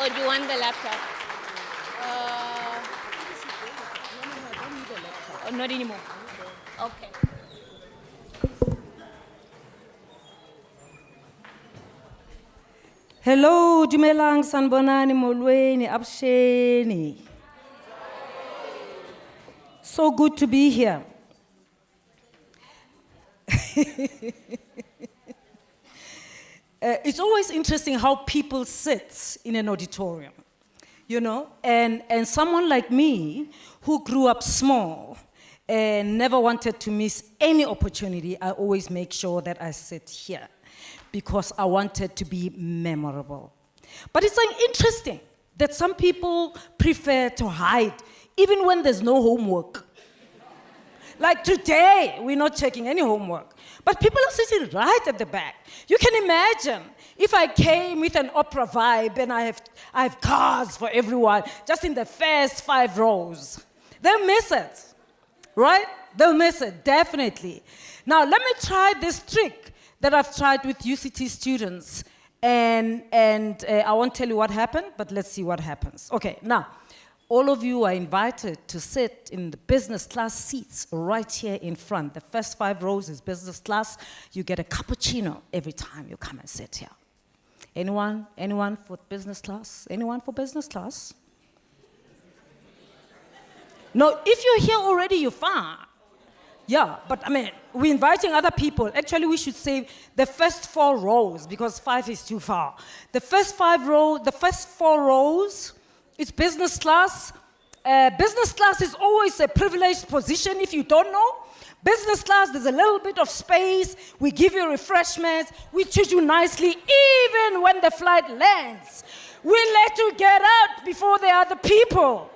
Or do you want the laptop? Oh, not anymore. Okay. Hello, dumelang, sanbonani, molweni, absheni. So good to be here. It's always interesting how people sit in an auditorium, you know, and someone like me who grew up small and never wanted to miss any opportunity, I always make sure that I sit here because I wanted to be memorable. But it's like interesting that some people prefer to hide even when there's no homework. Like today, we're not checking any homework. But people are sitting right at the back. You can imagine if I came with an opera vibe and I have cars for everyone, just in the first 5 rows. They'll miss it, right? They'll miss it, definitely. Now, let me try this trick that I've tried with UCT students. And I won't tell you what happened, but let's see what happens. Okay, now. All of you are invited to sit in the business class seats right here in front. The first 5 rows is business class. You get a cappuccino every time you come and sit here. Anyone for business class? Anyone for business class? No, if you're here already, you're fine. Yeah, but I mean, we're inviting other people. Actually, we should say the first 4 rows because 5 is too far. The first 4 rows, it's business class. Business class is always a privileged position if you don't know. Business class, there's a little bit of space. We give you refreshments. We treat you nicely even when the flight lands. We let you get out before the other people.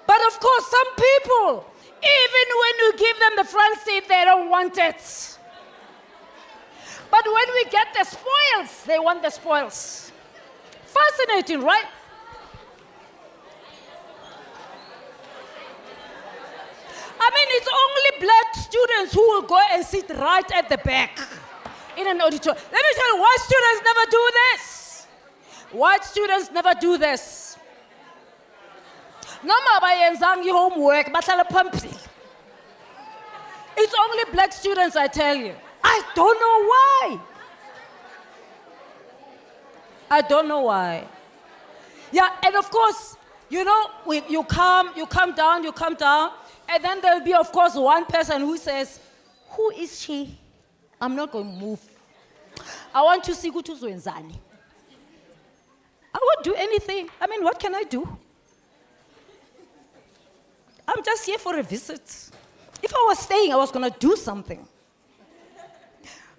But of course, some people, even when you give them the front seat, they don't want it. But when we get the spoils, they want the spoils. Fascinating, right? I mean, it's only black students who will go and sit right at the back in an auditorium. Let me tell you, white students never do this. White students never do this. Noma bayenzangi homework, bahlala phambili. It's only black students, I tell you. I don't know why. I don't know why. Yeah, and of course, you know, you come down, and then there'll be, of course, one person who says, who is she? I'm not going to move. I want to see Gutu Zwenzani. I won't do anything. I mean, what can I do? I'm just here for a visit. If I was staying, I was going to do something.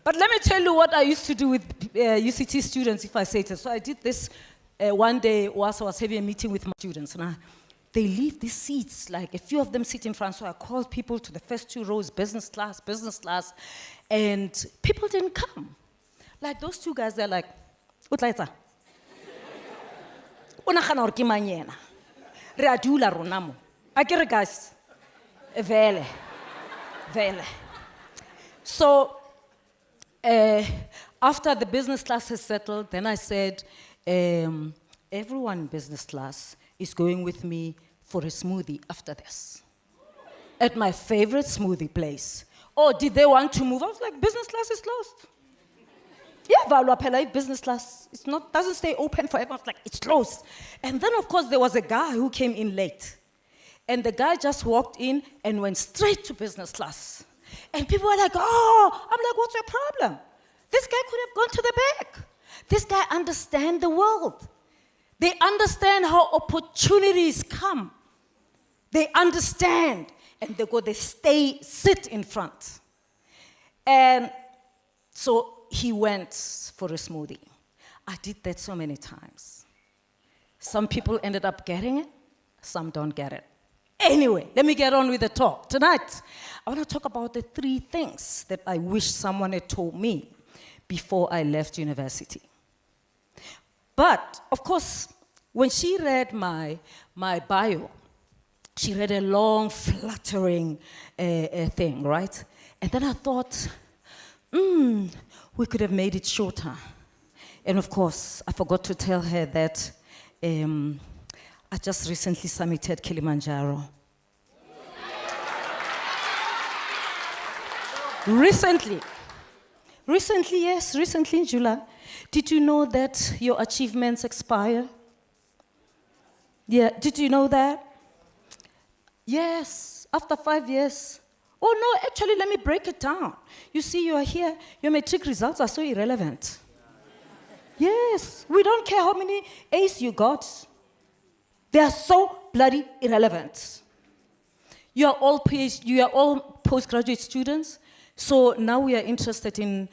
But let me tell you what I used to do with UCT students if I say it. So I did this one day whilst I was having a meeting with my students. And they leave these seats, like a few of them sit in front. So I called people to the first 2 rows, business class. And people didn't come. Like those 2 guys, they're like, Utlaita. Unagana orki manyena. Re adula ronamo. Akere guys. Vele. So, after the business class has settled, then I said, everyone in business class is going with me for a smoothie after this. At my favorite smoothie place. Oh, did they want to move? I was like, business class is closed. Yeah, Valua Pela, business class doesn't stay open forever. I was like, it's closed. And then, of course, there was a guy who came in late. And the guy just walked in and went straight to business class. And people were like, oh, I'm like, what's your problem? This guy could have gone to the back. This guy understands the world. They understand how opportunities come. They understand. And they sit in front. And so he went for a smoothie. I did that so many times. Some people ended up getting it, some don't get it. Anyway, let me get on with the talk. Tonight, I want to talk about the 3 things that I wish someone had told me before I left university. But, of course, when she read my bio, she read a long, flattering thing, right? And then I thought, we could have made it shorter. And of course, I forgot to tell her that I just recently summited Kilimanjaro. Recently, yes, recently in July. Did you know that your achievements expire? Yeah, did you know that? Yes, after 5 years. Oh no, actually, let me break it down. You see, you are here, your matric results are so irrelevant. Yes, we don't care how many A's you got. They are so bloody irrelevant. You are all postgraduate students, so now we are interested in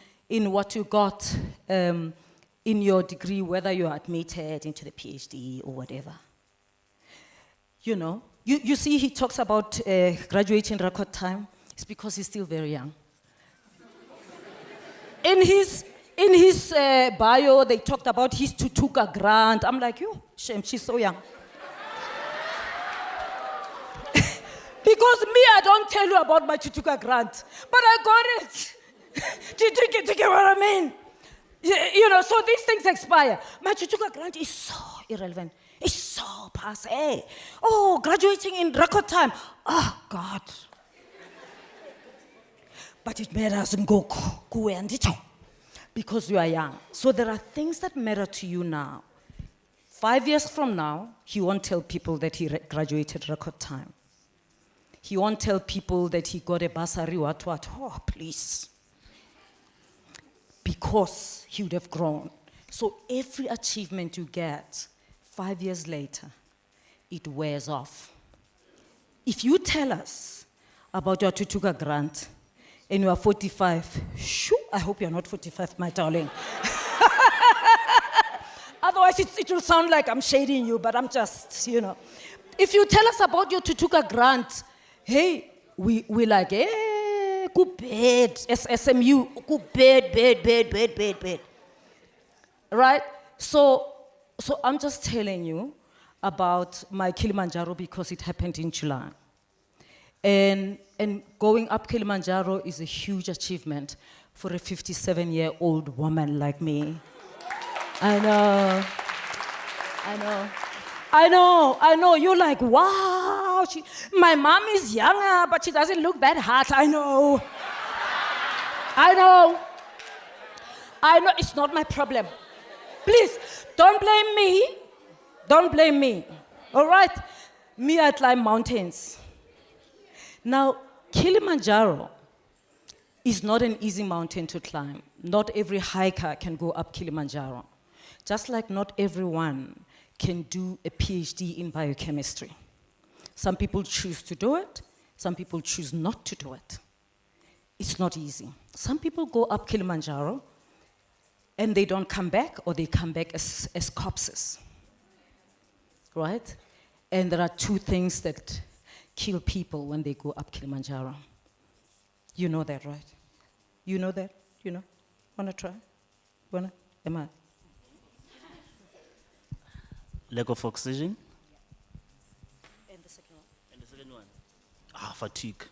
what you got in your degree, whether you are admitted into the PhD or whatever. You know, you see he talks about graduating record time. It's because he's still very young. In his bio, they talked about his Tutuka grant. I'm like, yo, shame, she's so young. Because me, I don't tell you about my Tutuka grant, but I got it. Do you get what I mean? You know, so these things expire. My Tutuka grant is so irrelevant. It's so passé. Oh, graduating in record time. Oh, God. But it matters in Goku, because you are young. So there are things that matter to you now. 5 years from now, he won't tell people that he graduated record time. He won't tell people that he got a bursary, what. Oh, please. Because he would have grown. So every achievement you get 5 years later, it wears off. If you tell us about your Tutuka grant and you are 45, shoo, I hope you're not 45, my darling. Otherwise, it will sound like I'm shading you, but I'm just, you know. If you tell us about your Tutuka grant, hey, we're like, hey, good bad, SMU, good bad. Right? So I'm just telling you about my Kilimanjaro because it happened in July. And going up Kilimanjaro is a huge achievement for a 57-year-old woman like me. I know. You're like, wow, my mom is younger, but she doesn't look that hot. I know, it's not my problem. Please, don't blame me. Don't blame me, all right? Me, I climb mountains. Now, Kilimanjaro is not an easy mountain to climb. Not every hiker can go up Kilimanjaro. Just like not everyone can do a PhD in biochemistry. Some people choose to do it, some people choose not to do it. It's not easy. Some people go up Kilimanjaro and they don't come back, or they come back as corpses, right? And there are two things that kill people when they go up Kilimanjaro. You know that, right? You know that? You know? Wanna try? Wanna? Am I? Lack of oxygen. And the second one? And the second one? Fatigue.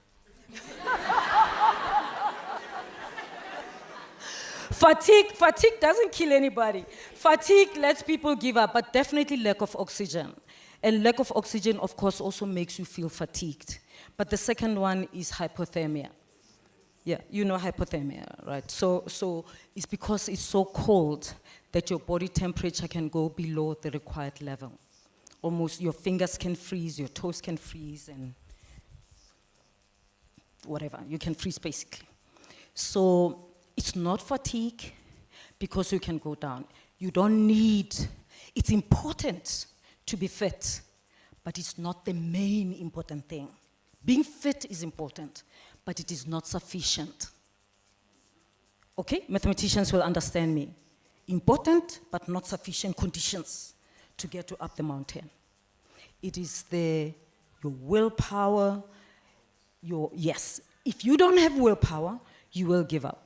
Fatigue doesn't kill anybody. Fatigue lets people give up, but definitely lack of oxygen. And lack of oxygen, of course, also makes you feel fatigued. But the second one is hypothermia. Yeah, you know hypothermia, right? So it's because it's so cold that your body temperature can go below the required level. Almost your fingers can freeze, your toes can freeze, and whatever, you can freeze basically. So it's not fatigue because you can go down. You don't need, it's important to be fit, but it's not the main important thing. Being fit is important, but it is not sufficient. Okay, mathematicians will understand me. Important, but not sufficient conditions to get you up the mountain. It is your willpower, yes. If you don't have willpower, you will give up.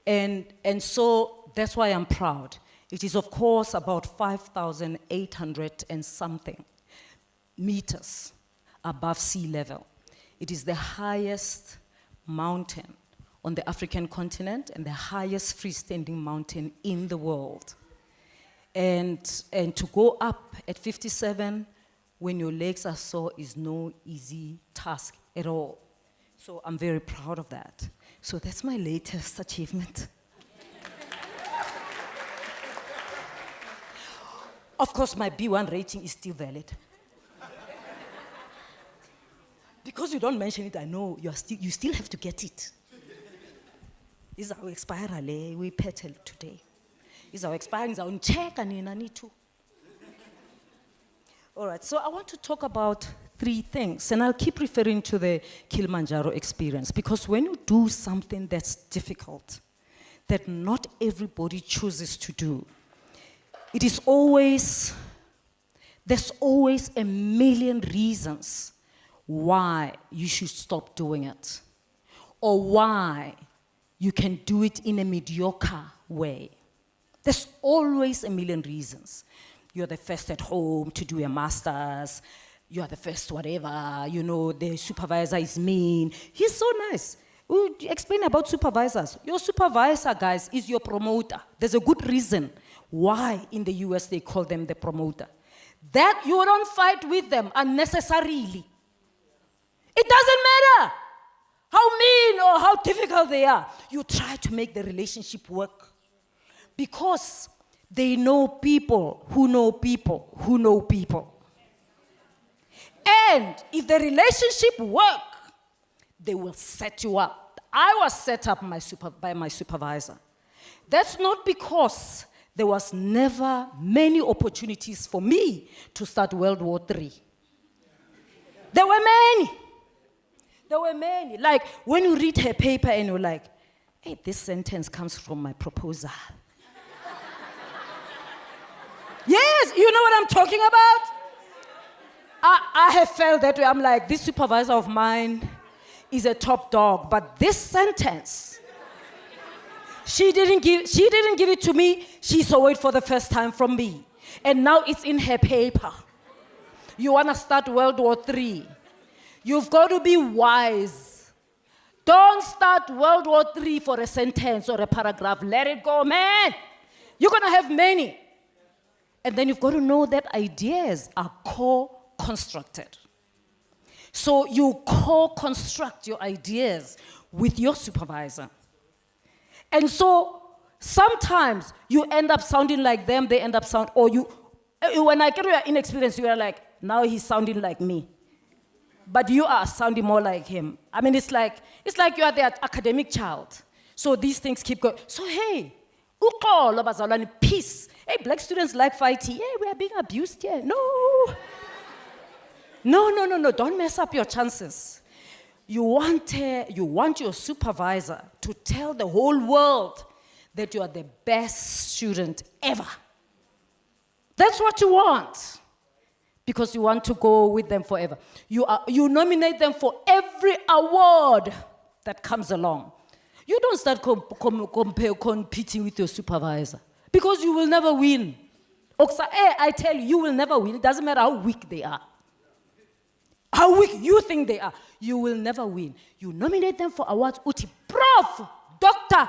And so that's why I'm proud. It is, of course, about 5,800 and something meters above sea level. It is the highest mountain on the African continent and the highest freestanding mountain in the world. And to go up at 57 when your legs are sore is no easy task at all. So I'm very proud of that. So that's my latest achievement. Of course, my B1 rating is still valid. Because you don't mention it, I know you still have to get it. Is our expire we petal today. Is our expiring is our check and I need to. All right, so I want to talk about 3 things, and I'll keep referring to the Kilimanjaro experience, because when you do something that's difficult, that not everybody chooses to do, there's always a million reasons why you should stop doing it, or why you can do it in a mediocre way. There's always a million reasons. You're the first at home to do your master's, you are the first whatever, you know, the supervisor is mean. He's so nice. We'll explain about supervisors. Your supervisor, guys, is your promoter. There's a good reason why in the US they call them the promoter. That you don't fight with them unnecessarily. It doesn't matter how mean or how difficult they are. You try to make the relationship work. Because they know people who know people who know people. And if the relationship works, they will set you up. I was set up by my supervisor. That's not because there was never many opportunities for me to start World War III. There were many. There were many. Like when you read her paper and you're like, hey, this sentence comes from my proposal. Yes, you know what I'm talking about? I have felt that way. I'm like, this supervisor of mine is a top dog, but this sentence, she didn't give it to me. She saw it for the first time from me. And now it's in her paper. You want to start World War III. You've got to be wise. Don't start World War III for a sentence or a paragraph. Let it go, man. You're going to have many. And then you've got to know that ideas are co-constructed. So you co-construct your ideas with your supervisor. And so sometimes you end up sounding like them, they end up sound, or you, when I get your inexperience, you are like, now he's sounding like me. But you are sounding more like him. I mean, it's like you are the academic child. So these things keep going. So hey, peace. Hey, black students like fighting. Yeah, we are being abused here. No. No. Don't mess up your chances. You want your supervisor to tell the whole world that you are the best student ever. That's what you want. Because you want to go with them forever. You nominate them for every award that comes along. You don't start competing with your supervisor. Because you will never win. I tell you, you will never win. It doesn't matter how weak they are. How weak you think they are. You will never win. You nominate them for awards. Uti, Prof, Doctor,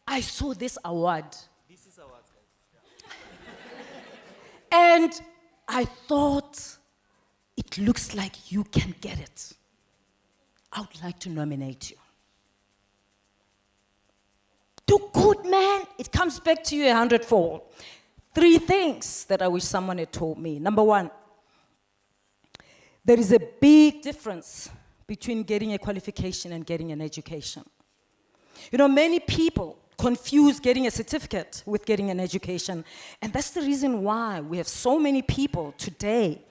I saw this award. This is awards, guys. And I thought, it looks like you can get it. I would like to nominate you. Do good, man. It comes back to you 100-fold. 3 things that I wish someone had told me. Number 1, there is a big difference between getting a qualification and getting an education. You know, many people confuse getting a certificate with getting an education, and that's the reason why we have so many people today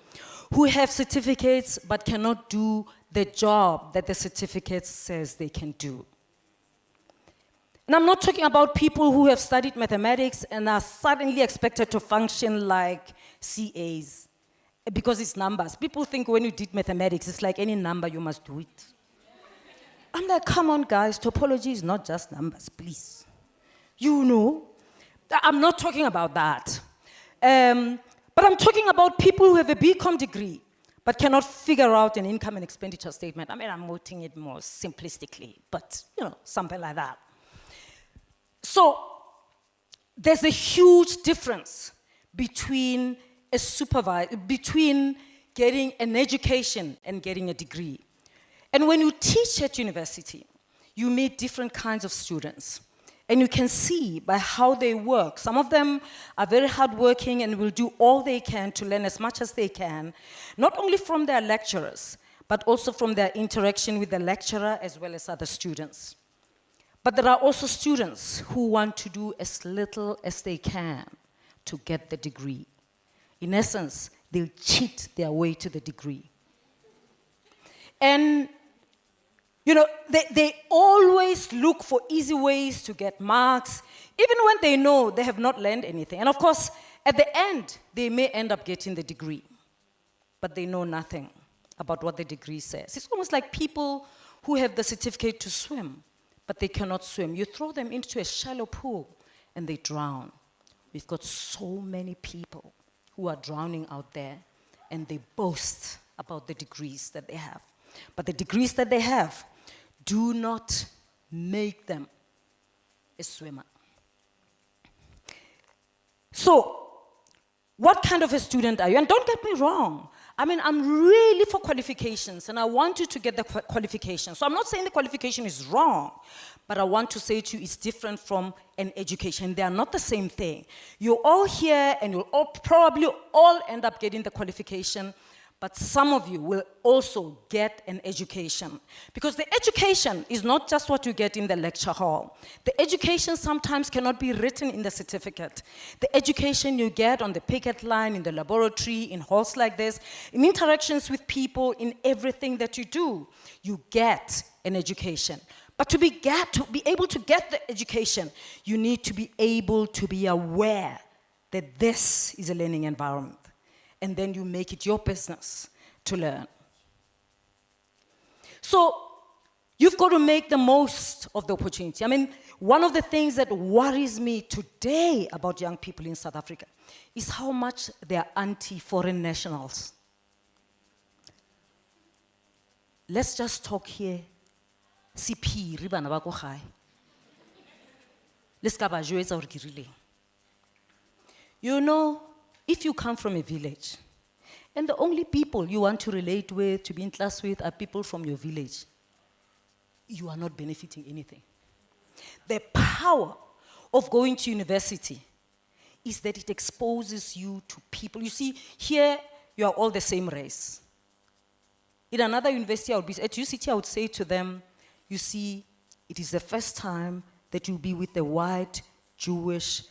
who have certificates but cannot do the job that the certificate says they can do. And I'm not talking about people who have studied mathematics and are suddenly expected to function like CAs because it's numbers. People think when you did mathematics, it's like any number, you must do it. I'm like, come on, guys, topology is not just numbers, please. You know, I'm not talking about that. But I'm talking about people who have a BCom degree but cannot figure out an income and expenditure statement. I mean, I'm putting it more simplistically, but, you know, something like that. So there's a huge difference between between getting an education and getting a degree. And when you teach at university, you meet different kinds of students. And you can see by how they work. Some of them are very hardworking and will do all they can to learn as much as they can, not only from their lecturers, but also from their interaction with the lecturer as well as other students. But there are also students who want to do as little as they can to get the degree. In essence, they'll cheat their way to the degree. And you know, they always look for easy ways to get marks, even when they know they have not learned anything. And of course, at the end, they may end up getting the degree, but they know nothing about what the degree says. It's almost like people who have the certificate to swim, but they cannot swim. You throw them into a shallow pool, and they drown. We've got so many people who are drowning out there, and they boast about the degrees that they have. But the degrees that they have do not make them a swimmer. So, what kind of a student are you? And don't get me wrong. I mean, I'm really for qualifications, and I want you to get the qualification. So I'm not saying the qualification is wrong, but I want to say to you it's different from an education. They are not the same thing. You're all here, and you'll probably all end up getting the qualification, but some of you will also get an education. Because the education is not just what you get in the lecture hall. The education sometimes cannot be written in the certificate. The education you get on the picket line, in the laboratory, in halls like this, in interactions with people, in everything that you do, you get an education. But to be able to get the education, you need to be able to be aware that this is a learning environment. And then you make it your business to learn. So you've got to make the most of the opportunity. I mean, one of the things that worries me today about young people in South Africa is how much they are anti-foreign nationals. Let's just talk here. CP, riba na ba ko gae. Let's ka ba jwetsa hore ke rileng. You know, if you come from a village, and the only people you want to relate with, to be in class with, are people from your village, you are not benefiting anything. The power of going to university is that it exposes you to people. You see, here, you are all the same race. In another university, at UCT, I would say to them, you see, it is the first time that you'll be with a white Jewish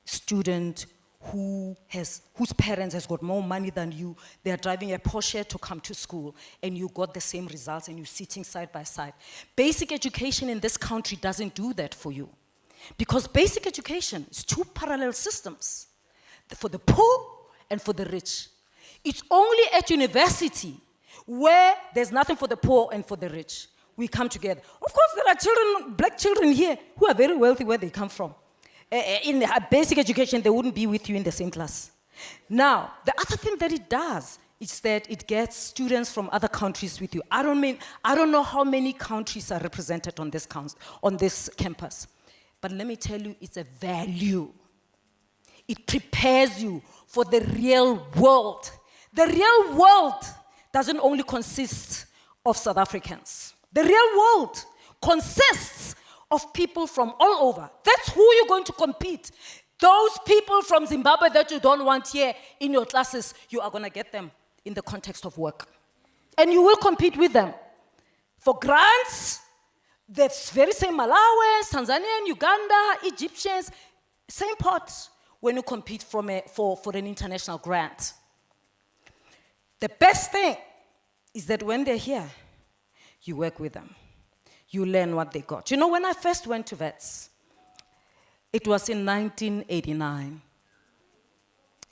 student whose parents has got more money than you. They are driving a Porsche to come to school, and you got the same results, and you're sitting side by side. Basic education in this country doesn't do that for you, because basic education is two parallel systems, for the poor and for the rich. It's only at university where there's nothing for the poor and for the rich. We come together. Of course, there are children, black children here, who are very wealthy where they come from. In basic education, they wouldn't be with you in the same class. Now, the other thing that it does is that it gets students from other countries with you. I don't know how many countries are represented on this campus. But let me tell you, it's a value. It prepares you for the real world. The real world doesn't only consist of South Africans. The real world consists of people from all over. That's who you're going to compete. Those people from Zimbabwe that you don't want here in your classes, you are going to get them in the context of work. And you will compete with them. For grants, the very same Malawians, Tanzanian, Uganda, Egyptians, same pot when you compete for an international grant. The best thing is that when they're here, you work with them. You learn what they got. You know, when I first went to VETS, it was in 1989.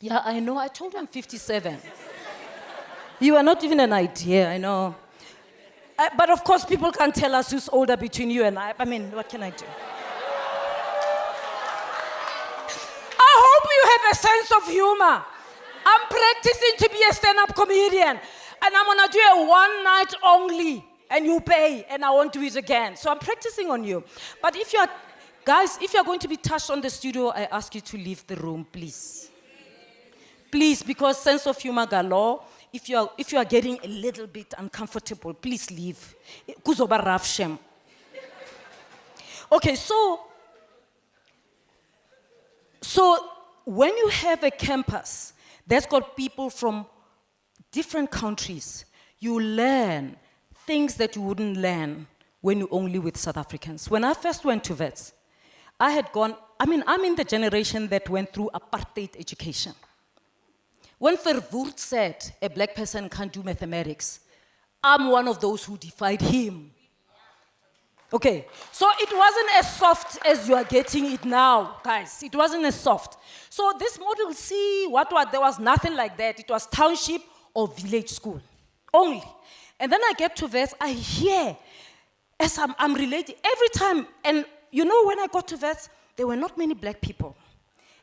Yeah, I know, I told you I'm 57. You are not even an idea, I know. But of course, people can't tell us who's older between you and I. I mean, what can I do? I hope you have a sense of humor. I'm practicing to be a stand-up comedian, and I'm gonna do a one night only. And you pay, and I won't do it again. So I'm practicing on you. But if you're Guys, if you're going to be touched on the studio, I ask you to leave the room, please. Please, because sense of humor galore, if you are getting a little bit uncomfortable, please leave. Kuzoba rough shame. Okay, so when you have a campus that's got people from different countries, you learn things that you wouldn't learn when you're only with South Africans. When I first went to Wits, I'm in the generation that went through apartheid education. When Verwoerd said a black person can't do mathematics, I'm one of those who defied him. Okay, so it wasn't as soft as you are getting it now, guys. It wasn't as soft. So this model C, there was nothing like that. It was township or village school, only. And then I get to Wits, I hear, as I'm relating, every time, and you know when I got to Wits, there were not many black people.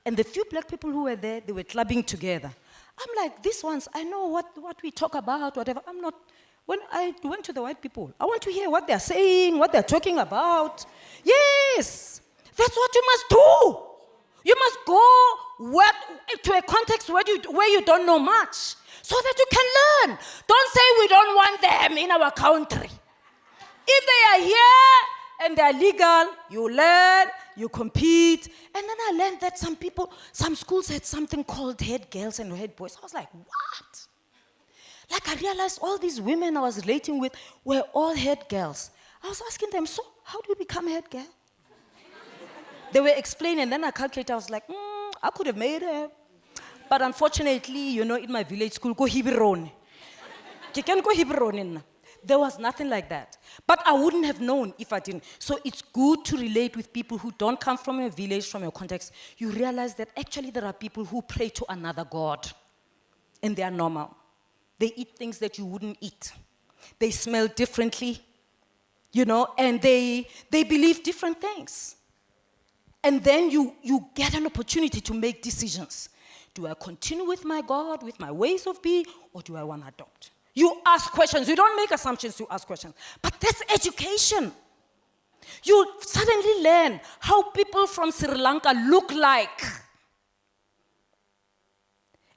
And the few black people who were there, they were clubbing together. I'm like, these ones, I know what we talk about, whatever. I'm not, when I went to the white people, I want to hear what they're saying, what they're talking about. Yes, that's what you must do. You must go to a context where you don't know much, so that you can learn. Don't say we don't want them in our country. If they are here and they're legal, you learn, you compete. And then I learned that some schools had something called head girls and head boys. I was like, what? Like I realized all these women I was relating with were all head girls. I was asking them, so how do you become a head girl? They were explaining, and then I calculated, I was like, I could have made it. But unfortunately, you know, in my village school, go Hibirone. You can go Hibirone. There was nothing like that. But I wouldn't have known if I didn't. So it's good to relate with people who don't come from your village, from your context. You realize that actually there are people who pray to another God, and they are normal. They eat things that you wouldn't eat. They smell differently, you know, and they believe different things. And then you get an opportunity to make decisions. Do I continue with my God, with my ways of being, or do I want to adopt? You ask questions. You don't make assumptions, you ask questions. But that's education. You suddenly learn how people from Sri Lanka look like.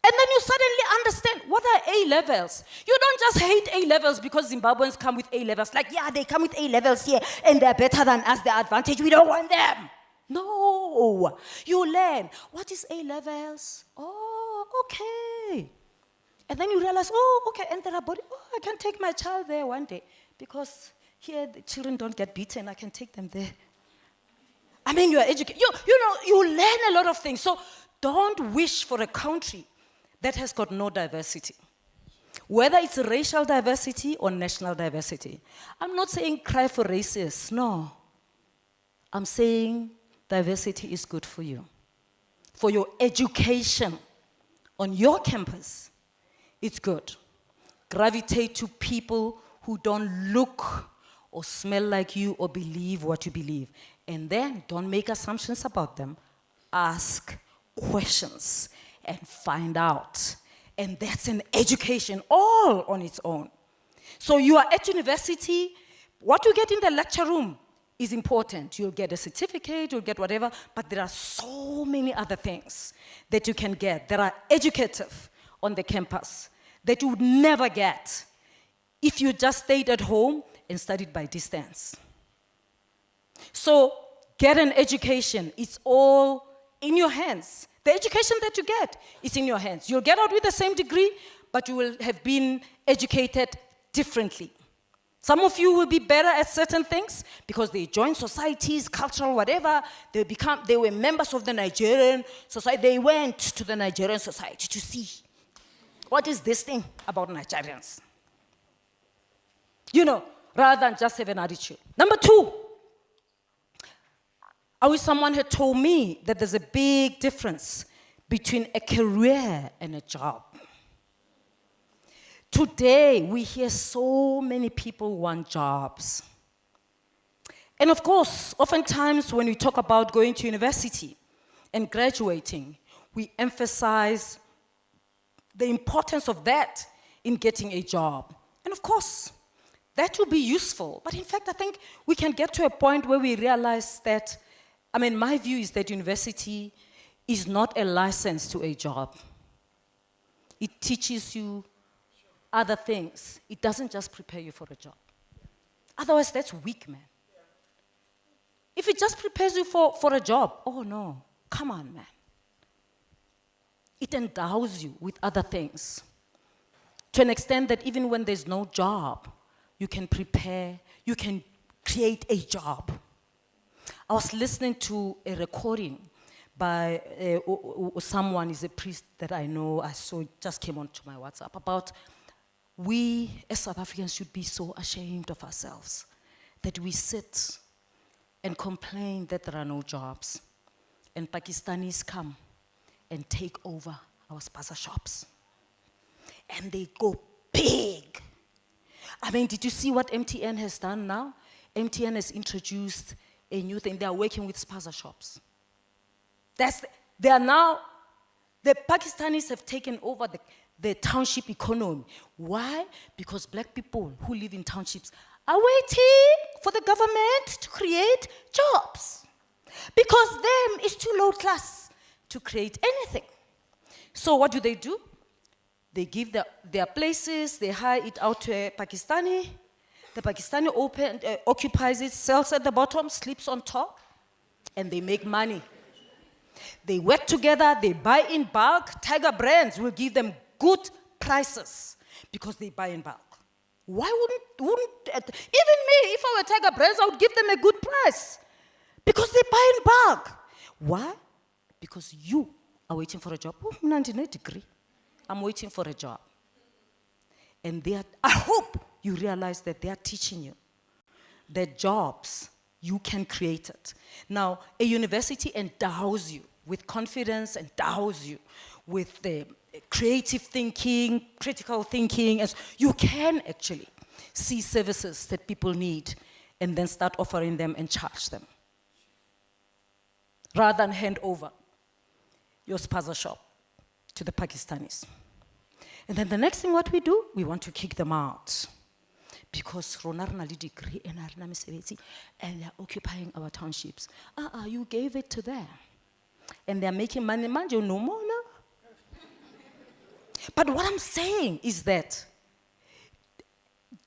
And then you suddenly understand what are A-levels. You don't just hate A-levels because Zimbabweans come with A-levels. Like, yeah, they come with A-levels here, and they're better than us, they're advantage. We don't want them. No. You learn, what is A-levels? Oh, okay. And then you realize, oh, okay, and there are I can take my child there one day. Because here the children don't get beaten, I can take them there. I mean, you are educated. You learn a lot of things. So don't wish for a country that has got no diversity. Whether it's racial diversity or national diversity. I'm not saying cry for racists, no. I'm saying diversity is good for you. For your education on your campus, it's good. Gravitate to people who don't look or smell like you or believe what you believe. And then don't make assumptions about them. Ask questions and find out. And that's an education all on its own. So you are at university, what you get in the lecture room is important. You'll get a certificate, you'll get whatever, but there are so many other things that you can get that are educative on the campus that you would never get if you just stayed at home and studied by distance. So get an education. It's all in your hands. The education that you get is in your hands. You'll get out with the same degree, but you will have been educated differently. Some of you will be better at certain things because they joined societies, cultural, whatever. They were members of the Nigerian society. They went to the Nigerian society to see what is this thing about Nigerians. You know, rather than just have an attitude. Number two, I wish someone had told me that there's a big difference between a career and a job. Today, we hear so many people want jobs. And of course, oftentimes when we talk about going to university and graduating, we emphasize the importance of that in getting a job. And of course, that will be useful. But in fact, I think we can get to a point where we realize that I mean, my view is that university is not a license to a job. It teaches you other things. It doesn't just prepare you for a job. Otherwise, that's weak, man. If it just prepares you for a job, oh no, come on, man. It endows you with other things. To an extent that even when there's no job, you can prepare, you can create a job. I was listening to a recording by someone, is a priest that I know, I saw it just came onto my WhatsApp, about we as South Africans should be so ashamed of ourselves that we sit and complain that there are no jobs. And Pakistanis come and take over our spaza shops. And they go big. I mean, did you see what MTN has done now? MTN has introduced a new thing. They are working with spaza shops. They are now, the Pakistanis have taken over the township economy. Why? Because black people who live in townships are waiting for the government to create jobs. Because them is too low class to create anything. So what do? They give their places, they hire it out to a Pakistani. The Pakistani occupies it, sells at the bottom, sleeps on top, and they make money. They work together, they buy in bulk. Tiger Brands will give them good prices because they buy in bulk. Why wouldn't even me, if I were Tiger Brands, I would give them a good price because they buy in bulk. Why? Because you are waiting for a job. Oh, 99 degree. I'm waiting for a job. And I hope you realize that they are teaching you that jobs, you can create it. Now, a university endows you with confidence, endows you with the creative thinking, critical thinking, as you can actually see services that people need and then start offering them and charge them. Rather than hand over your spaza shop to the Pakistanis. And then the next thing what we do, we want to kick them out. Because degree and they're occupying our townships. You gave it to them. And they're making money, man, you know more now. But what I'm saying is that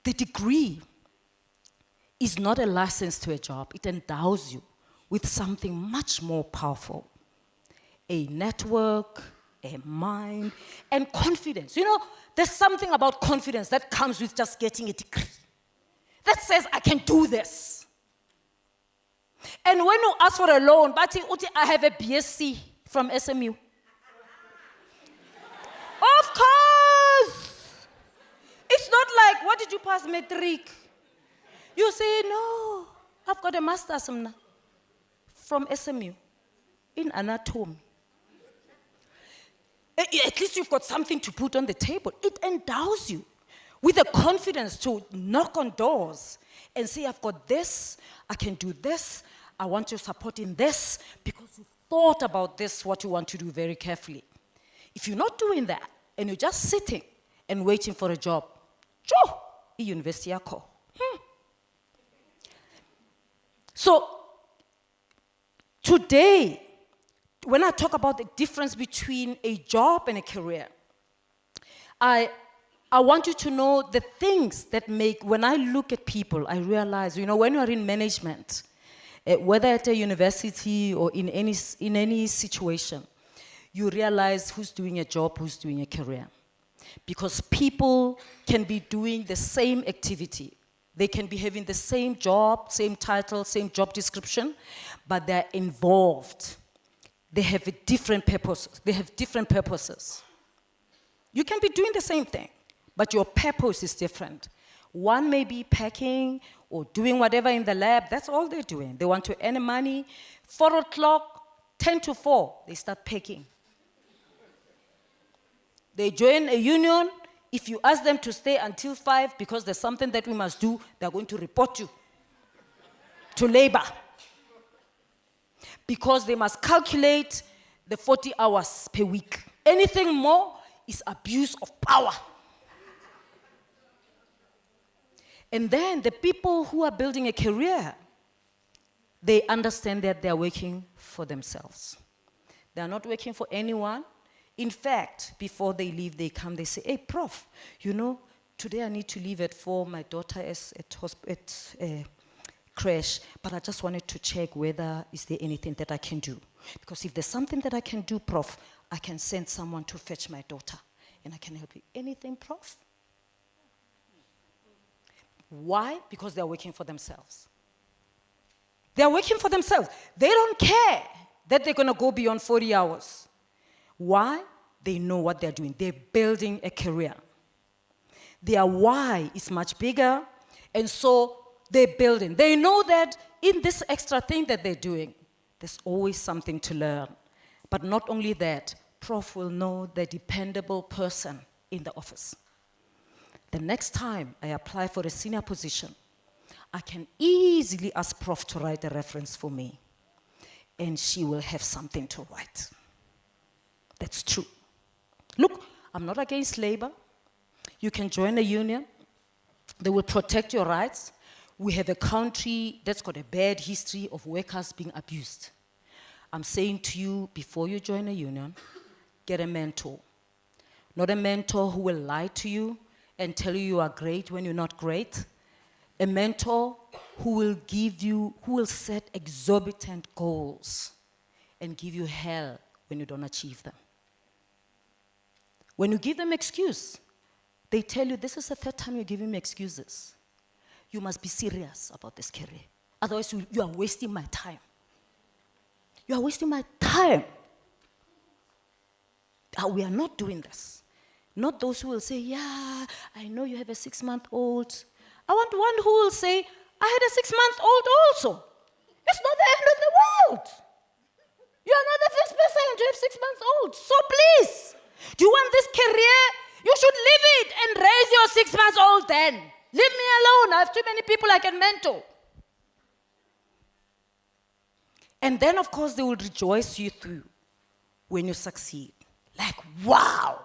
the degree is not a license to a job. It endows you with something much more powerful. A network, a mind, and confidence. You know, there's something about confidence that comes with just getting a degree. That says, I can do this. And when you ask for a loan, but I have a BSc from SMU. Of course! It's not like, what did you pass matric? You say, no, I've got a master's from SMU in anatomy. At least you've got something to put on the table. It endows you with the confidence to knock on doors and say, I've got this, I can do this, I want your support in this, because you thought about this, what you want to do very carefully. If you're not doing that, and you're just sitting and waiting for a job, university yako. So, today, when I talk about the difference between a job and a career, I want you to know the things that make, when I look at people, I realize, you know, when you're in management, whether at a university or in any situation, you realize who's doing a job, who's doing a career. Because people can be doing the same activity. They can be having the same job, same title, same job description, but they're involved. They have a different purposes. They have different purposes. You can be doing the same thing, but your purpose is different. One may be packing or doing whatever in the lab. That's all they're doing. They want to earn money. 4 o'clock, 10 to 4, they start packing. They join a union. If you ask them to stay until 5 because there's something that we must do, they're going to report you to labor. Because they must calculate the 40 hours per week. Anything more is abuse of power. And then the people who are building a career, they understand that they are working for themselves. They are not working for anyone. In fact, before they leave, they come, they say, hey, Prof, you know, today I need to leave at 4. My daughter is at crash, but I just wanted to check whether is there anything that I can do. Because if there's something that I can do, Prof, I can send someone to fetch my daughter, and I can help you. Anything, Prof? Why? Because they're working for themselves. They're working for themselves. They don't care that they're going to go beyond 40 hours. Why? They know what they're doing. They're building a career. Their why is much bigger, and so they're building. They know that in this extra thing that they're doing, there's always something to learn. But not only that, Prof will know the dependable person in the office. The next time I apply for a senior position, I can easily ask Prof to write a reference for me, and she will have something to write. That's true. Look, I'm not against labor. You can join a union. They will protect your rights. We have a country that's got a bad history of workers being abused. I'm saying to you, before you join a union, get a mentor. Not a mentor who will lie to you and tell you you are great when you're not great. A mentor who will set exorbitant goals and give you hell when you don't achieve them. When you give them excuse, they tell you, this is the 3rd time you're giving me excuses. You must be serious about this career. Otherwise, you are wasting my time. You are wasting my time. We are not doing this. Not those who will say, yeah, I know you have a 6-month-old. I want one who will say, I had a 6-month-old also. It's not the end of the world. You are not the first person to have 6 months old. So please, do you want this career? You should live it and raise your 6 months old then. Leave me alone. I have too many people I can mentor. And then, of course, they will rejoice you through when you succeed. Like, wow.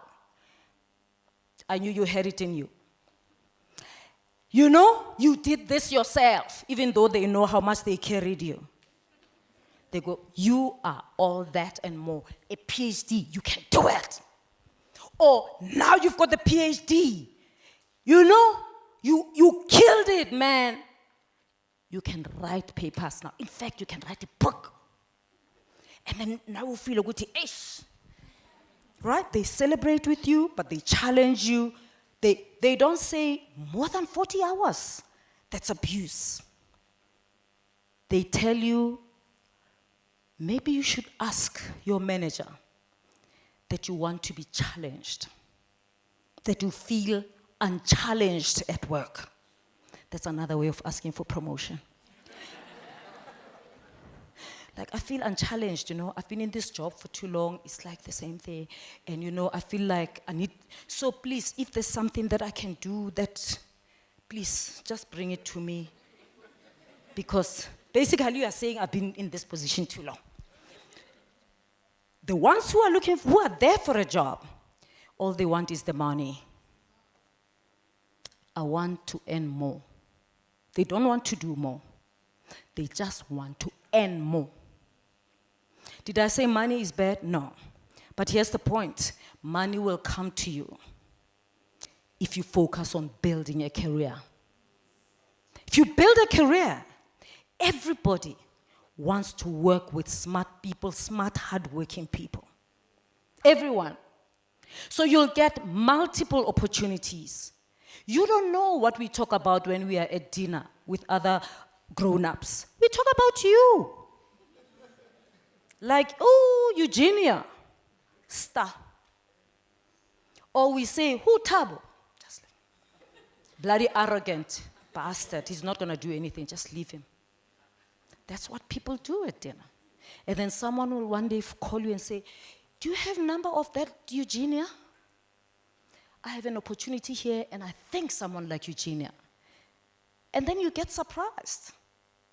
I knew you had it in you. You know, you did this yourself, even though they know how much they carried you. They go, you are all that and more. A PhD, you can do it. Or now you've got the PhD. You know, you killed it, man. You can write papers now. In fact, you can write a book. And then now you feel a good ish. Right? They celebrate with you, but they challenge you. They don't say more than 40 hours. That's abuse. They tell you, maybe you should ask your manager that you want to be challenged, that you feel unchallenged at work. That's another way of asking for promotion. Like, I feel unchallenged, you know. I've been in this job for too long. It's like the same thing. And, you know, I feel like I need... So please, if there's something that I can do that, please, just bring it to me. Because basically you are saying I've been in this position too long. The ones who are there for a job, all they want is the money. I want to earn more. They don't want to do more. They just want to earn more. Did I say money is bad? No. But here's the point. Money will come to you if you focus on building a career. If you build a career, everybody wants to work with smart people, smart, hardworking people. Everyone. So you'll get multiple opportunities. You don't know what we talk about when we are at dinner with other grown-ups. We talk about you. Like, oh, Eugenia, star. Or we say, who Tabo? Just bloody arrogant bastard. He's not going to do anything. Just leave him. That's what people do at dinner. And then someone will one day call you and say, do you have number of that Eugenia? I have an opportunity here, and I think someone like Eugenia. And then you get surprised.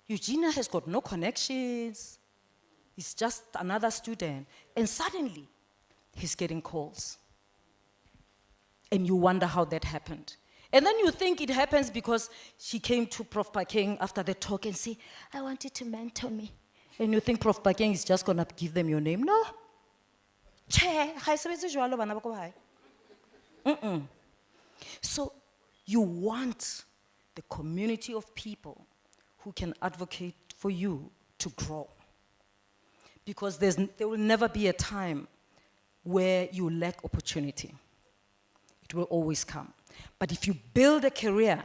Eugenia has got no connections. He's just another student. And suddenly, he's getting calls. And you wonder how that happened. And then you think it happens because she came to Prof Phakeng after the talk and say, I want you to mentor me. And you think Prof Phakeng is just going to give them your name. No. So you want the community of people who can advocate for you to grow. Because there will never be a time where you lack opportunity. It will always come. But if you build a career,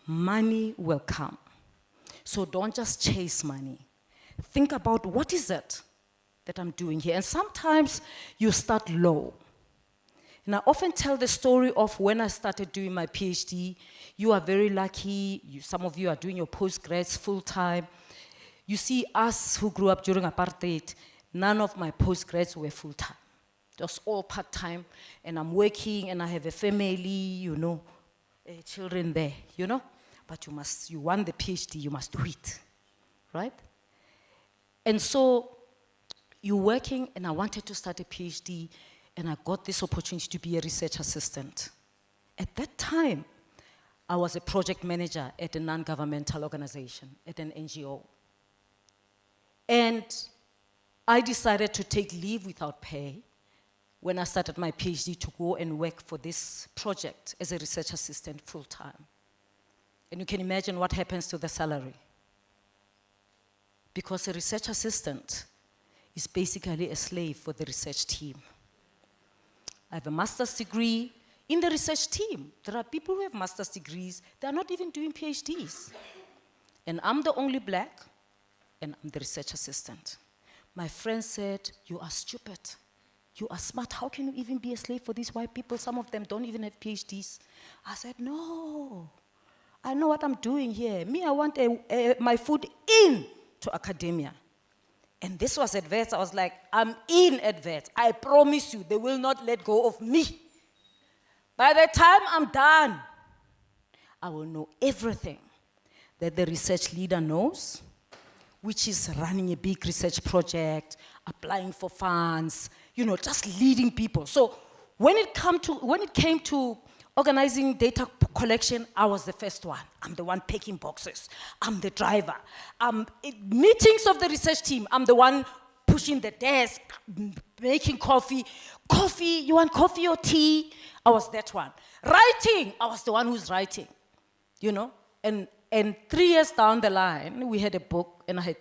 money will come. So don't just chase money. Think about what is it that I'm doing here. And sometimes you start low. And I often tell the story of when I started doing my PhD. You are very lucky. Some of you are doing your postgrads full-time. You see, us who grew up during apartheid, none of my postgrads were full-time. Just all part-time, and I'm working, and I have a family, you know, children there, you know. But you want the PhD, you must do it, right? And so you're working, and I wanted to start a PhD, and I got this opportunity to be a research assistant. At that time, I was a project manager at a non-governmental organization, at an NGO. And I decided to take leave without pay when I started my PhD to go and work for this project as a research assistant full-time. And you can imagine what happens to the salary. Because a research assistant is basically a slave for the research team. I have a master's degree in the research team. There are people who have master's degrees, they're not even doing PhDs. And I'm the only black, and I'm the research assistant. My friend said, you are stupid. You are smart. How can you even be a slave for these white people? Some of them don't even have PhDs. I said, no. I know what I'm doing here. Me, I want my foot in to academia. And this was at Wits. I was like, I'm in at Wits. I promise you, they will not let go of me. By the time I'm done, I will know everything that the research leader knows, which is running a big research project, applying for funds, you know, just leading people. So when it came to organizing data collection, I was the first one. I'm the one packing boxes. I'm the driver. Meetings of the research team, I'm the one pushing the desk, making coffee. Coffee, you want coffee or tea? I was that one. Writing, I was the one who's writing, you know? And 3 years down the line, we had a book, and I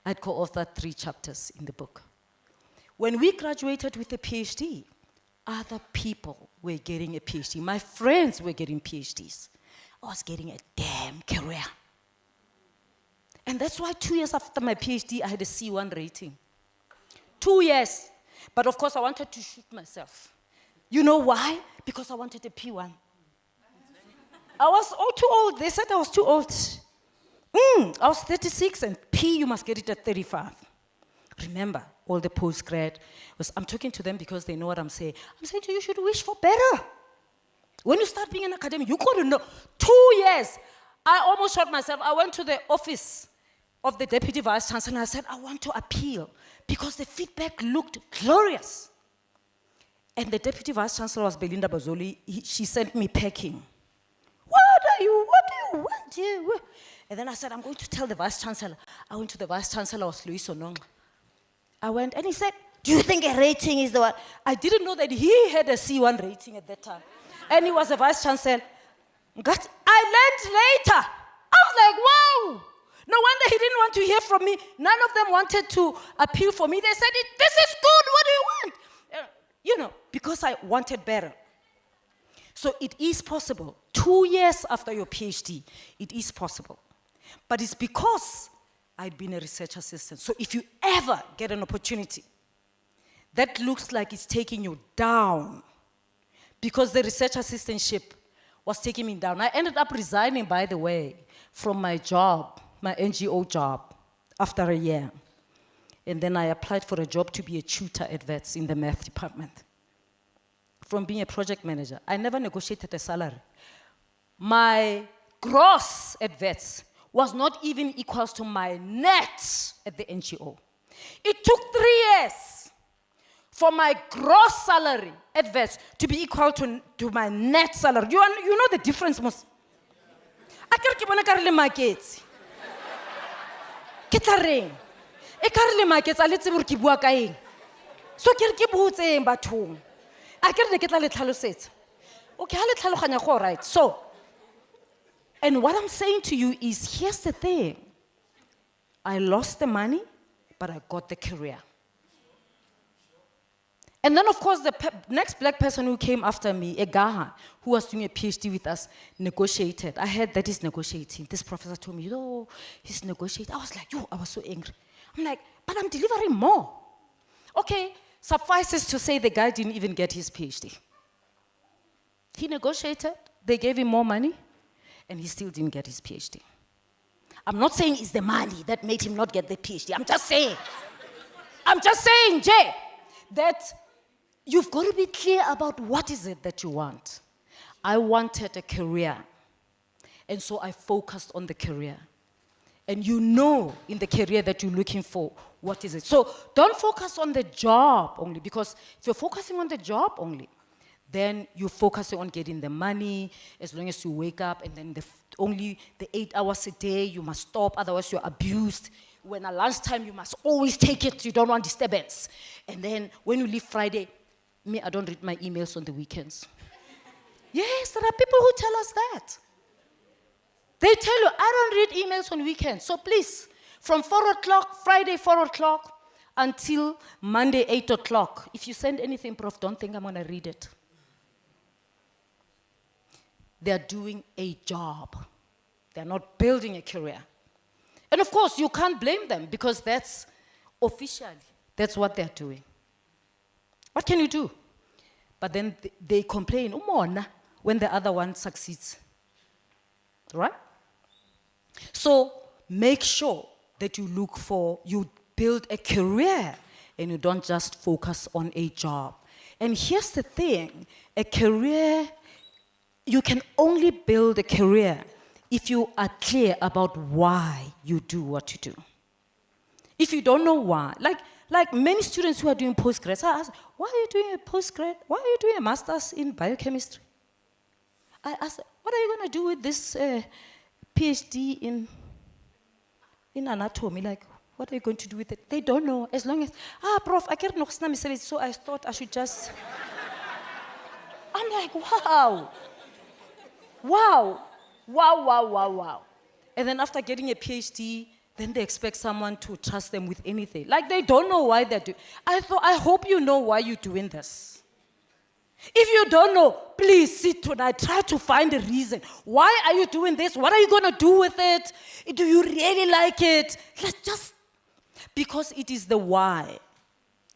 had co-authored 3 chapters in the book. When we graduated with a PhD, other people were getting a PhD. My friends were getting PhDs. I was getting a damn career. And that's why 2 years after my PhD, I had a C1 rating. 2 years. But of course, I wanted to shoot myself. You know why? Because I wanted a P1. I was too old. They said I was too old. I was 36, and P, you must get it at 35. Remember, all the postgrad, I'm talking to them because they know what I'm saying. I'm saying to you, you should wish for better. When you start being an academic, you got to know. 2 years, I almost shot myself. I went to the office of the Deputy Vice Chancellor, and I said, I want to appeal because the feedback looked glorious. And the Deputy Vice Chancellor was Belinda Bazoli. She sent me packing. What do you want? And then I said, I'm going to tell the Vice Chancellor. I went to the Vice Chancellor, was Luis Ononga. I went, and he said, do you think a rating is the one? I didn't know that he had a C1 rating at that time. And he was a Vice Chancellor. I learned later. I was like, wow. No wonder he didn't want to hear from me. None of them wanted to appeal for me. They said, this is good, what do you want? You know, because I wanted better. So it is possible. 2 years after your PhD, it is possible. But it's because I'd been a research assistant. So if you ever get an opportunity that looks like it's taking you down, because the research assistantship was taking me down. I ended up resigning, by the way, from my job, my NGO job, after a year. And then I applied for a job to be a tutor at Wits in the math department. From being a project manager, I never negotiated a salary. My gross at Wits was not even equal to my net at the NGO. It took 3 years for my gross salary at Wits to be equal to my net salary. You know the difference, most. I can't keep on a markets. Kitaren. A carly markets, I let them keep working. So keep saying but home. I can't get a little set. Okay, I'll let Halo right. So, and what I'm saying to you is here's the thing. I lost the money, but I got the career. And then, of course, the next black person who came after me, a Gaha, who was doing a PhD with us, negotiated. I heard that he's negotiating. This professor told me, oh, he's negotiating. I was like, yo, I was so angry. I'm like, but I'm delivering more. Okay, suffices to say the guy didn't even get his PhD. He negotiated, they gave him more money, and he still didn't get his PhD. I'm not saying it's the money that made him not get the PhD. I'm just saying, Jay, that you've got to be clear about what is it that you want. I wanted a career, and so I focused on the career. And you know in the career that you're looking for, what is it? So don't focus on the job only, because if you're focusing on the job only, then you're focusing on getting the money as long as you wake up, and then only the 8 hours a day, you must stop, otherwise you're abused. When at lunchtime, you must always take it, you don't want disturbance. And then when you leave Friday, me, I don't read my emails on the weekends. Yes, there are people who tell us that. They tell you, I don't read emails on weekends. So please, from 4 o'clock, Friday 4 o'clock, until Monday 8 o'clock, if you send anything, Prof, don't think I'm going to read it. They're doing a job. They're not building a career. And of course, you can't blame them, because that's officially, that's what they're doing. What can you do? But then they complain, when the other one succeeds. Right? So make sure that you build a career, and you don't just focus on a job. And here's the thing, a career, you can only build a career if you are clear about why you do what you do. If you don't know why, like many students who are doing postgrads, I ask, why are you doing a postgrad? Why are you doing a master's in biochemistry? I ask, what are you going to do with this PhD in anatomy? Like, what are you going to do with it? They don't know. As long as, Prof, I can't know, so I thought I should just. I'm like, wow. Wow. Wow, wow, wow, wow. And then after getting a PhD, then they expect someone to trust them with anything. Like, they don't know why they're doing. I hope you know why you're doing this. If you don't know, please sit tonight, try to find a reason. Why are you doing this? What are you going to do with it? Do you really like it? Because it is the why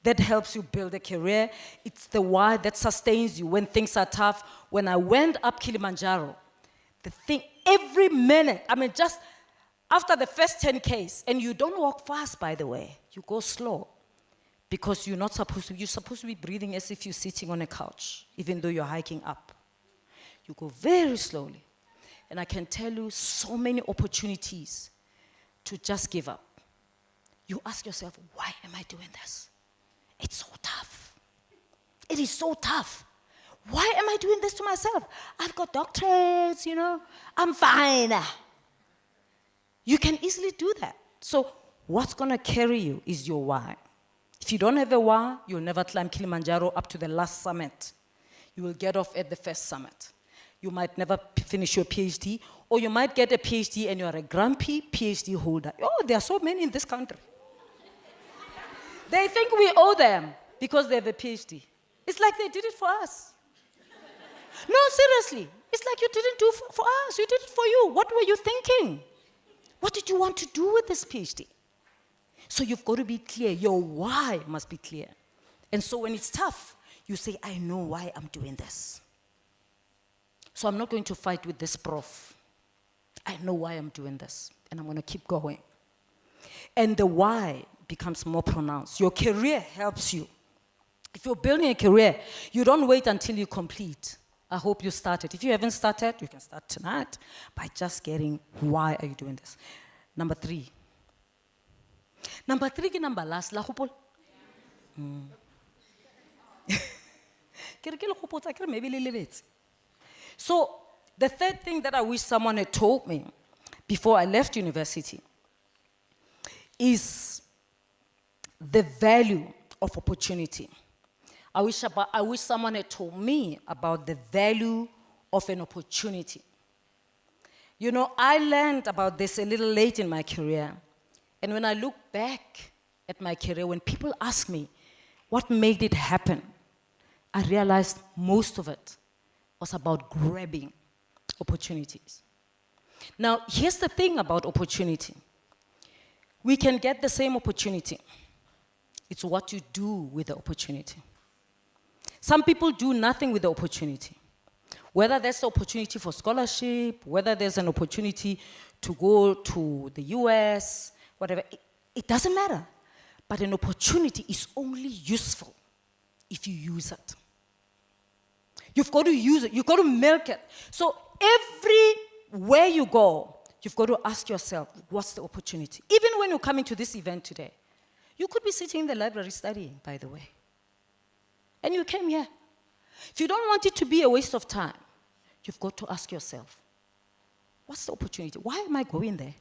that helps you build a career. It's the why that sustains you when things are tough. When I went up Kilimanjaro, the thing, every minute, just after the first 10Ks, and you don't walk fast, by the way, you go slow, because you're supposed to be breathing as if you're sitting on a couch, even though you're hiking up. You go very slowly. And I can tell you so many opportunities to just give up. You ask yourself, why am I doing this? It's so tough. It is so tough. Why am I doing this to myself? I've got doctorates, I'm fine. You can easily do that. So what's going to carry you is your why. If you don't have a why, you'll never climb Kilimanjaro up to the last summit. You will get off at the first summit. You might never finish your PhD, or you might get a PhD and you're a grumpy PhD holder. Oh, there are so many in this country. They think we owe them because they have a PhD. It's like they did it for us. No, seriously. It's like you didn't do it for us. You did it for you. What were you thinking? What did you want to do with this PhD? So you've got to be clear. Your why must be clear. And so when it's tough, you say, I know why I'm doing this. So I'm not going to fight with this prof. I know why I'm doing this, and I'm going to keep going. And the why becomes more pronounced. Your career helps you. If you're building a career, you don't wait until you complete. I hope you started. If you haven't started, you can start tonight by just getting, why are you doing this? Number 3. Number 3 ke number last, la hopol. Maybe le lebetse. So the third thing that I wish someone had told me before I left university is the value of opportunity. I wish someone had told me about the value of an opportunity. You know, I learned about this a little late in my career. And when I look back at my career, when people ask me what made it happen, I realized most of it was about grabbing opportunities. Now, here's the thing about opportunity. We can get the same opportunity. It's what you do with the opportunity. Some people do nothing with the opportunity. Whether there's the opportunity for scholarship, whether there's an opportunity to go to the US, whatever, it doesn't matter. But an opportunity is only useful if you use it. You've got to use it, you've got to milk it. So everywhere you go, you've got to ask yourself, what's the opportunity? Even when you're coming to this event today, you could be sitting in the library studying, by the way. And you came here. If you don't want it to be a waste of time, you've got to ask yourself, what's the opportunity? Why am I going there?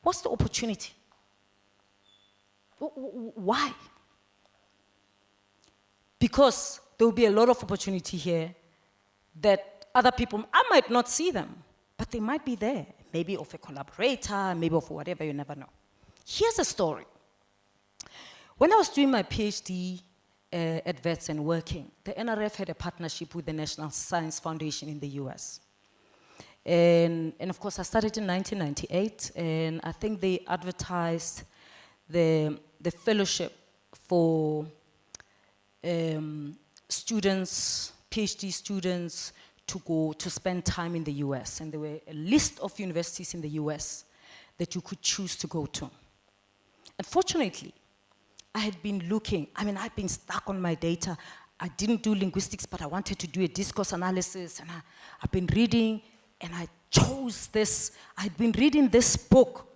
What's the opportunity? Why? Because there will be a lot of opportunity here that other people, I might not see them, but they might be there. Maybe of a collaborator, maybe of whatever, you never know. Here's a story. When I was doing my PhD at Wits and working, the NRF had a partnership with the National Science Foundation in the US. And of course, I started in 1998, and I think they advertised the fellowship for students, PhD students, to go to spend time in the US. And there were a list of universities in the US that you could choose to go to. Unfortunately, I had been looking, I'd been stuck on my data. I didn't do linguistics, but I wanted to do a discourse analysis, and I've been reading, and I chose this. I'd been reading this book,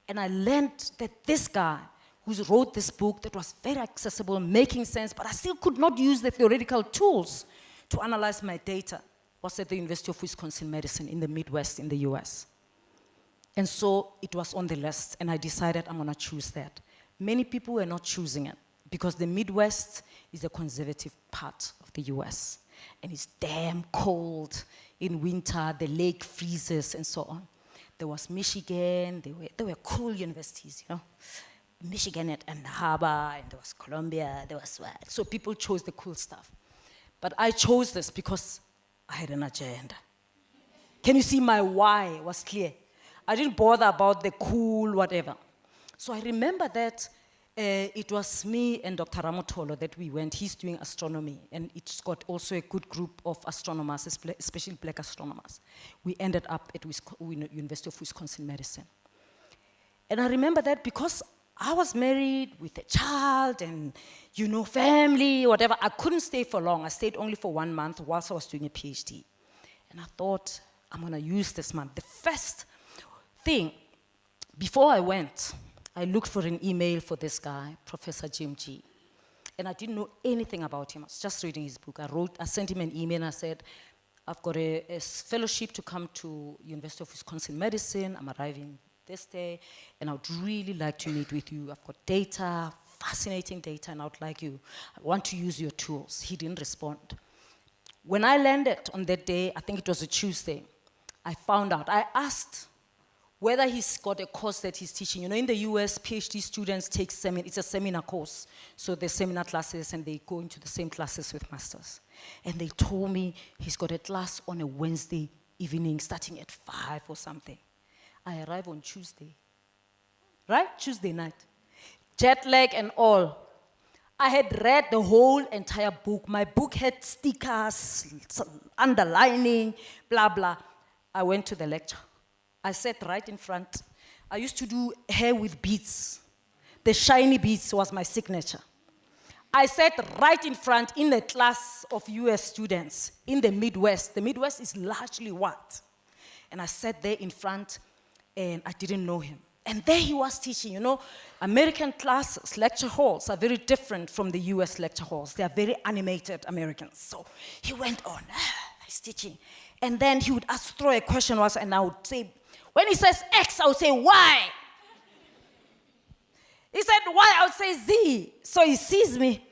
and I learned that this guy who wrote this book that was very accessible, making sense, but I still could not use the theoretical tools to analyze my data, was at the University of Wisconsin-Madison in the Midwest in the US. And so it was on the list, and I decided I'm gonna choose that. Many people were not choosing it because the Midwest is a conservative part of the US, and it's damn cold in winter, the lake freezes and so on. There was Michigan, there were cool universities, you know. Michigan and Harvard, and there was Columbia, there was what? So people chose the cool stuff. But I chose this because I had an agenda. Can you see my why was clear? I didn't bother about the cool whatever. So I remember that it was me and Dr. Ramotolo that we went. He's doing astronomy, and it's got also a good group of astronomers, especially black astronomers. We ended up at University of Wisconsin-Madison. And I remember that because I was married with a child and, you know, family, whatever, I couldn't stay for long. I stayed only for 1 month whilst I was doing a PhD. And I thought, I'm gonna use this month. The first thing, before I went, I looked for an email for this guy, Professor Jim G. And I didn't know anything about him. I was just reading his book. I sent him an email and I said, I've got a fellowship to come to University of Wisconsin-Madison. I'm arriving this day, and I would really like to meet with you. I've got data, fascinating data, and I want to use your tools. He didn't respond. When I landed on that day, I think it was a Tuesday, I found out, I asked whether he's got a course that he's teaching. You know, in the US, PhD students take it's a seminar course. So there's seminar classes, and they go into the same classes with masters. And they told me he's got a class on a Wednesday evening, starting at 5 or something. I arrive on Tuesday, right? Tuesday night. Jet lag and all. I had read the whole entire book. My book had stickers, underlining, blah, blah. I went to the lecture. I sat right in front. I used to do hair with beads. The shiny beads was my signature. I sat right in front in a class of US students in the Midwest. The Midwest is largely white. And I sat there in front, and I didn't know him. And there he was teaching, you know. American classes, lecture halls are very different from the US lecture halls. They are very animated Americans. So he went on, he's teaching. And then he would throw a question once, and I would say, when he says X, I would say Y. He said Y, I would say Z. So he sees me,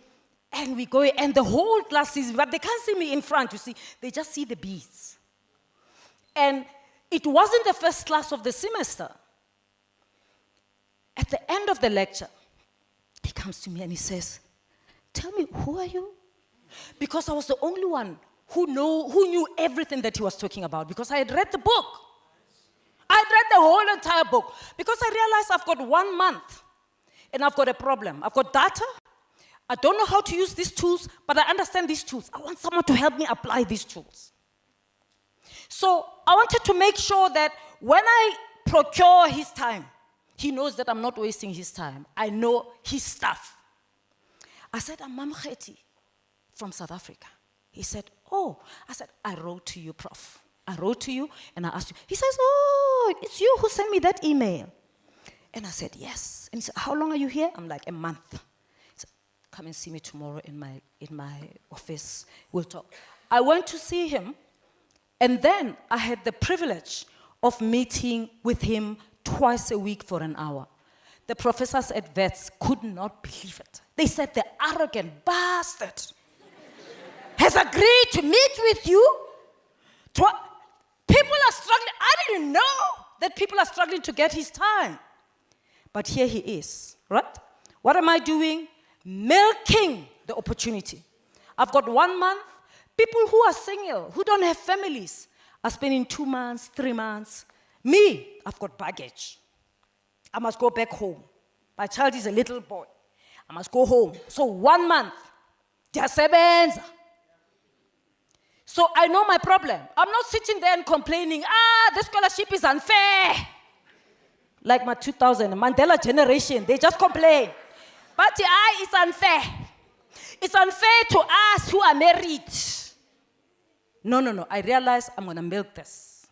and we go, and the whole class sees me, but they can't see me in front, you see. They just see the beads. And it wasn't the first class of the semester. At the end of the lecture, he comes to me and he says, tell me, who are you? Because I was the only one who knew everything that he was talking about, because I had read the book. I had read the whole entire book, because I realized I've got 1 month and I've got a problem. I've got data. I don't know how to use these tools, but I understand these tools. I want someone to help me apply these tools. So I wanted to make sure that when I procure his time, he knows that I'm not wasting his time. I know his stuff. I said, I'm Mamokgethi from South Africa. He said, oh. I said, I wrote to you, Prof. I wrote to you and I asked you. He says, oh, it's you who sent me that email. And I said, yes. And he said, how long are you here? I'm like, a month. He said, come and see me tomorrow in my office. We'll talk. I went to see him, and then I had the privilege of meeting with him twice a week for an hour. The professors at Vets could not believe it. They said, the arrogant bastard has agreed to meet with you. People are struggling. I didn't know that people are struggling to get his time. But here he is, right? What am I doing? Milking the opportunity. I've got 1 month. People who are single, who don't have families, are spending 2 months, 3 months. Me, I've got baggage. I must go back home. My child is a little boy. I must go home. So 1 month, diyasebenza. So I know my problem. I'm not sitting there and complaining, the scholarship is unfair. Like my 2000 Mandela generation, they just complain. But it's unfair. It's unfair to us who are married. No. I realized I'm going to milk this.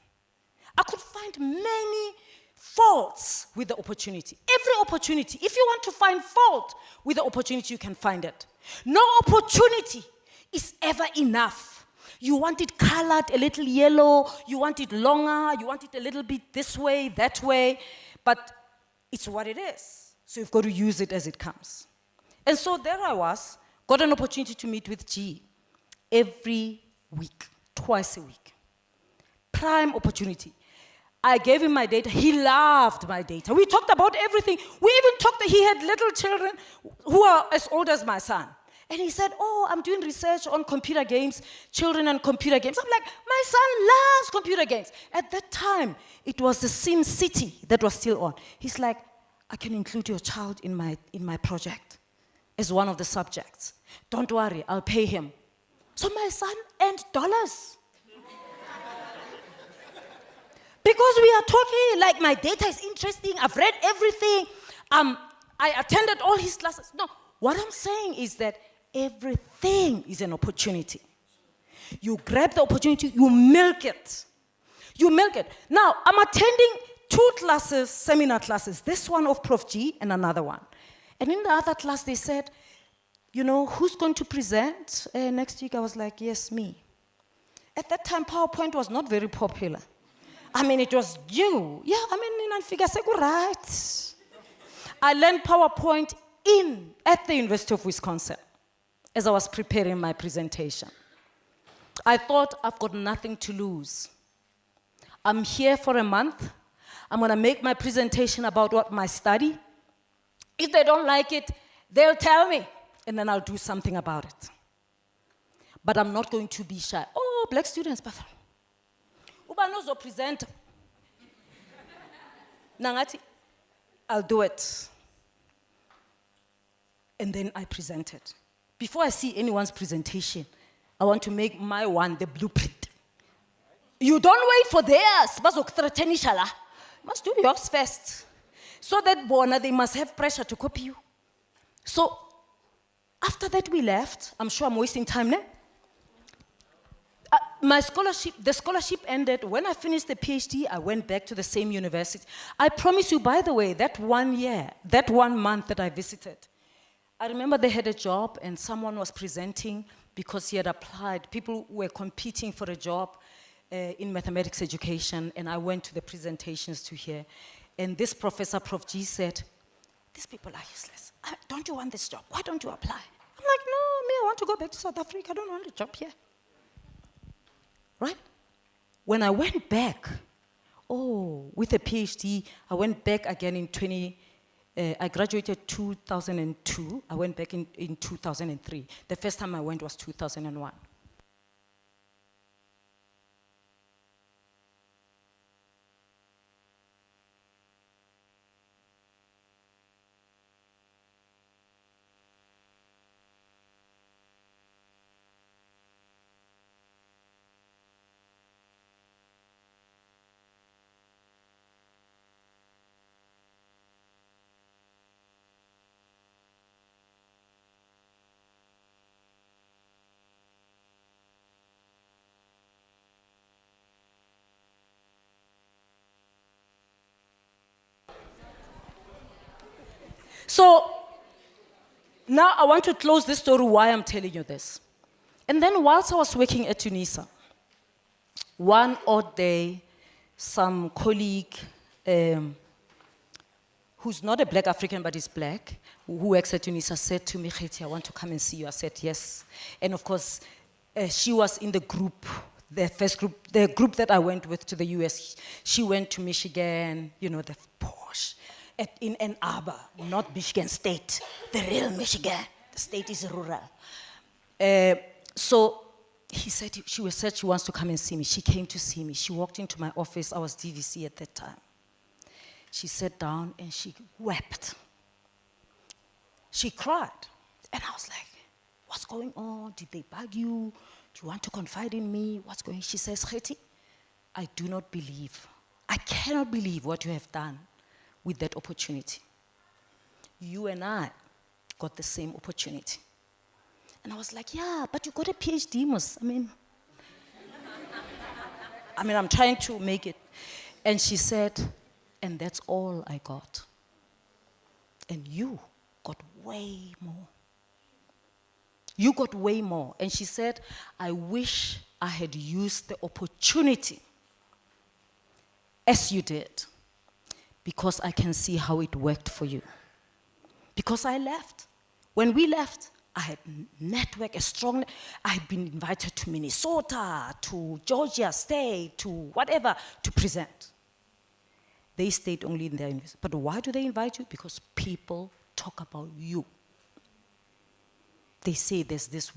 I could find many faults with the opportunity. Every opportunity. If you want to find fault with the opportunity, you can find it. No opportunity is ever enough. You want it colored a little yellow, you want it longer, you want it a little bit this way, that way, but it's what it is. So you've got to use it as it comes. And so there I was, got an opportunity to meet with G every week, twice a week. Prime opportunity. I gave him my data. He loved my data. We talked about everything. We even talked that he had little children who are as old as my son. And he said, oh, I'm doing research on computer games, children and computer games. I'm like, my son loves computer games. At that time, it was the Sim City that was still on. He's like, I can include your child in my project as one of the subjects. Don't worry, I'll pay him. So my son earned dollars. Because we are talking like my data is interesting, I've read everything, I attended all his classes. No, what I'm saying is that everything is an opportunity. You grab the opportunity, you milk it. You milk it. Now, I'm attending 2 classes, seminar classes, this one of Prof G and another one. And in the other class, they said, you know, who's going to present next week? I was like, yes, me. At that time, PowerPoint was not very popular. I mean, it was new. Yeah, I mean, right. I learned PowerPoint at the University of Wisconsin as I was preparing my presentation. I thought I've got nothing to lose. I'm here for a month. I'm going to make my presentation about what my study. If they don't like it, they'll tell me, and then I'll do something about it. But I'm not going to be shy. Oh, black students, Ubanozo presenter. Nangati, I'll do it. And then I presented. Before I see anyone's presentation, I want to make my one the blueprint. You don't wait for theirs. You must do yours first. So that they must have pressure to copy you. So after that we left. I'm sure I'm wasting time now. the scholarship ended. When I finished the PhD, I went back to the same university. I promise you, by the way, that 1 year, that 1 month that I visited, I remember they had a job and someone was presenting because he had applied. People were competing for a job in mathematics education, and I went to the presentations to hear. And this professor, Prof G, said, "These people are useless. Don't you want this job? Why don't you apply?" I'm like, "No, me, I want to go back to South Africa. I don't want a job here." Right? When I went back, with a PhD, I went back again in I graduated 2002. I went back in 2003. The first time I went was 2001. So now I want to close this story why I'm telling you this. And then whilst I was working at UNISA, one odd day, some colleague who's not a black African but is black, who works at UNISA, said to me, "Kgethi, I want to come and see you." I said, "Yes." And of course, she was in the group, the first group, the group that I went with to the US. She went to Michigan, you know, the posh, in Ann Arbor, not Michigan State, the real Michigan. The state is rural. So she said she wants to come and see me. She came to see me. She walked into my office. I was DVC at that time. She sat down and she wept. She cried. And I was like, "What's going on? Did they bug you? Do you want to confide in me? What's going on?" She says, "Kgethi, I do not believe. I cannot believe what you have done with that opportunity. You and I got the same opportunity." And I was like, "Yeah, but you got a PhD, Mus. I mean, I'm trying to make it." And she said, "And that's all I got. And you got way more. You got way more." And she said, "I wish I had used the opportunity as you did, because I can see how it worked for you." Because I left. When we left, I had network, I had been invited to Minnesota, to Georgia State, to whatever, to present. They stayed only in their university. But why do they invite you? Because people talk about you. They say there's this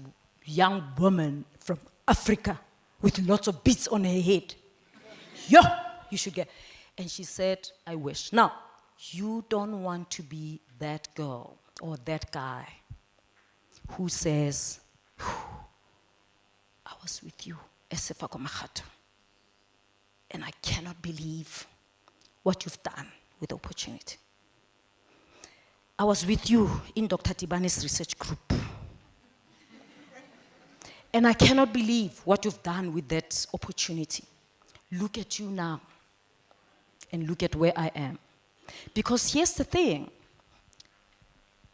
young woman from Africa with lots of beads on her head. Yo, you should get. And she said, "I wish." Now, you don't want to be that girl or that guy who says, "I was with you as Sefako Makgatho, and I cannot believe what you've done with the opportunity. I was with you in Dr. Tibane's research group, and I cannot believe what you've done with that opportunity. Look at you now, and look at where I am." Because here's the thing.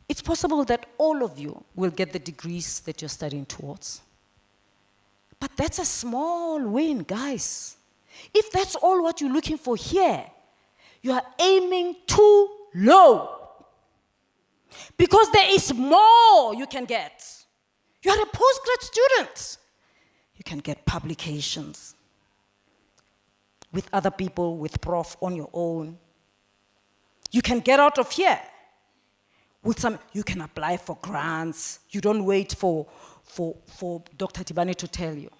It's possible that all of you will get the degrees that you're studying towards. But that's a small win, guys. If that's all what you're looking for here, you are aiming too low. Because there is more you can get. You are a postgrad student. You can get publications with other people, with Prof, on your own. You can get out of here with you can apply for grants. You don't wait for Dr. Tibane to tell you.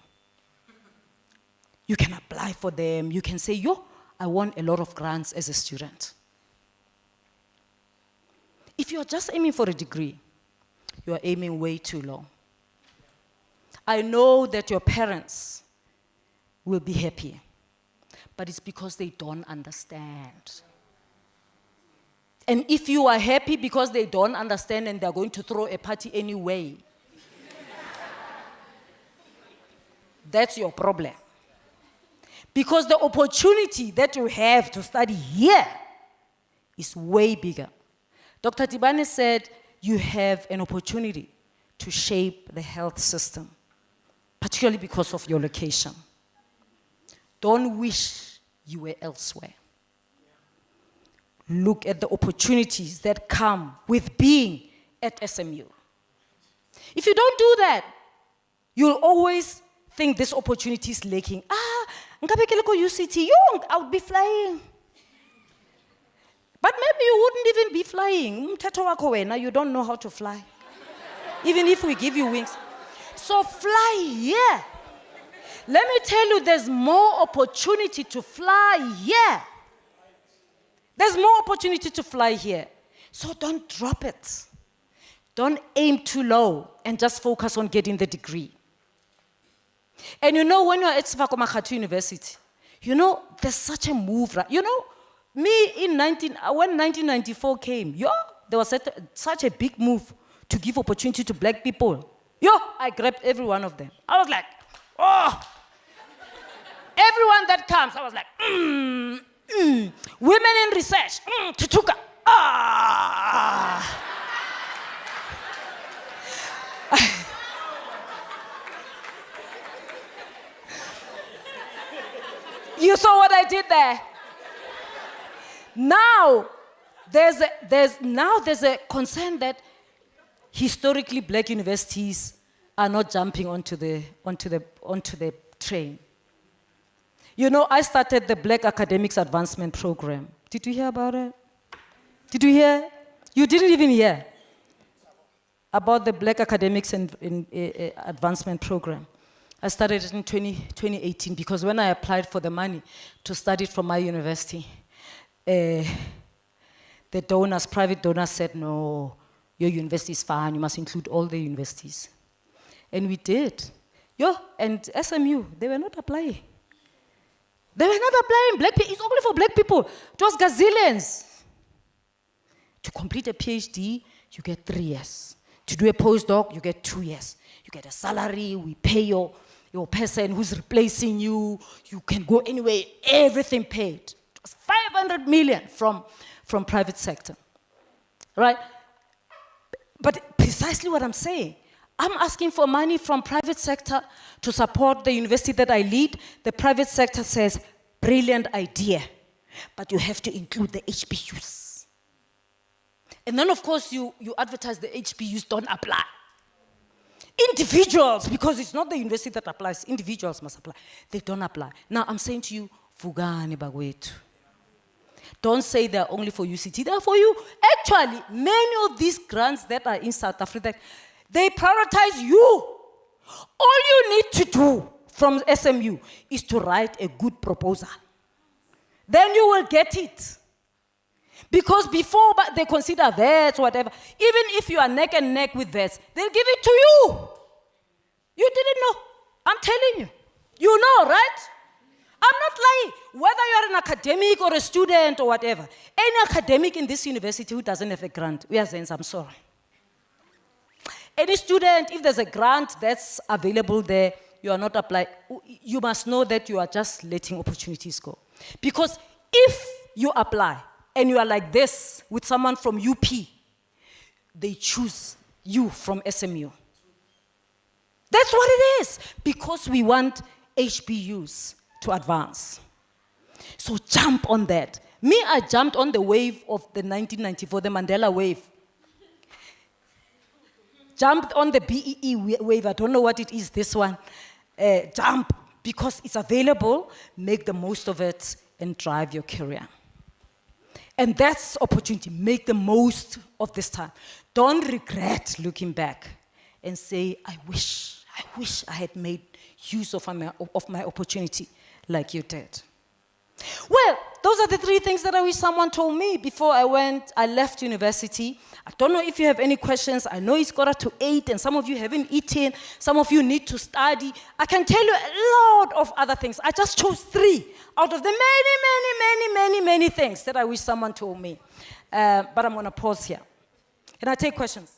You can apply for them. You can say, "Yo, I won a lot of grants as a student." If you're just aiming for a degree, you're aiming way too low. I know that your parents will be happy, but it's because they don't understand. And if you are happy because they don't understand and they're going to throw a party anyway, that's your problem. Because the opportunity that you have to study here is way bigger. Dr. Tibane said you have an opportunity to shape the health system, particularly because of your location. Don't wish you were elsewhere. Look at the opportunities that come with being at SMU. If you don't do that, you'll always think this opportunity is lacking. Ngabe ke le ko UCT, I would be flying. But maybe you wouldn't even be flying. Mthetho wakho wena, you don't know how to fly. Even if we give you wings. So fly here. Let me tell you, there's more opportunity to fly here. There's more opportunity to fly here. So don't drop it. Don't aim too low and just focus on getting the degree. And you know, when you're at Sefako Makgatho University, you know, there's such a move. You know, me when 1994 came, there was such a big move to give opportunity to black people. I grabbed every one of them. I was like, oh. Everyone that comes, I was like, Women in research, Tutuka. You saw what I did there? Now, there's a concern that historically black universities are not jumping onto the train. You know, I started the Black Academics Advancement Program. Did you hear about it? Did you hear? You didn't even hear about the Black Academics Advancement Program. I started it in 2018 because when I applied for the money to study it from my university, the donors, private donors said, no, your university is fine, you must include all the universities. And we did. And SMU, they were not applying. They were not applying. It's only for black people. It was gazillions. To complete a PhD, you get 3 years. To do a postdoc, you get 2 years. You get a salary, we pay your person who's replacing you. You can go anywhere, everything paid. It was 500 million from private sector, right? But precisely what I'm saying, I'm asking for money from private sector to support the university that I lead. The private sector says, brilliant idea, but you have to include the HBUs. And then, of course, you advertise the HBUs don't apply. Individuals, because it's not the university that applies, individuals must apply. They don't apply. Now, I'm saying to you, Vugani bagwethu. Don't say they're only for UCT, they're for you. Actually, many of these grants that are in South Africa, they prioritize you. All you need to do from SMU is to write a good proposal. Then you will get it. Because before they consider vets, whatever, even if you are neck and neck with vets, they'll give it to you. You didn't know. I'm telling you. You know, right? I'm not lying. Whether you're an academic or a student or whatever, any academic in this university who doesn't have a grant, we are saying, I'm sorry. Any student, if there's a grant that's available there, you are not applying, you must know that you are just letting opportunities go. Because if you apply and you are like this with someone from UP, they choose you from SMU. That's what it is, because we want HBUs to advance. So jump on that. Me, I jumped on the wave of the 1994, the Mandela wave. Jumped on the BEE wave, I don't know what it is, this one. Jump, because it's available, make the most of it, and drive your career. And that's opportunity, make the most of this time. Don't regret looking back and say, I wish I had made use of my opportunity like you did. Well, those are the 3 things that I wish someone told me before I left university. I don't know if you have any questions. I know it's got to 8 and some of you haven't eaten. Some of you need to study. I can tell you a lot of other things. I just chose 3 out of the many things that I wish someone told me. But I'm going to pause here. Can I take questions?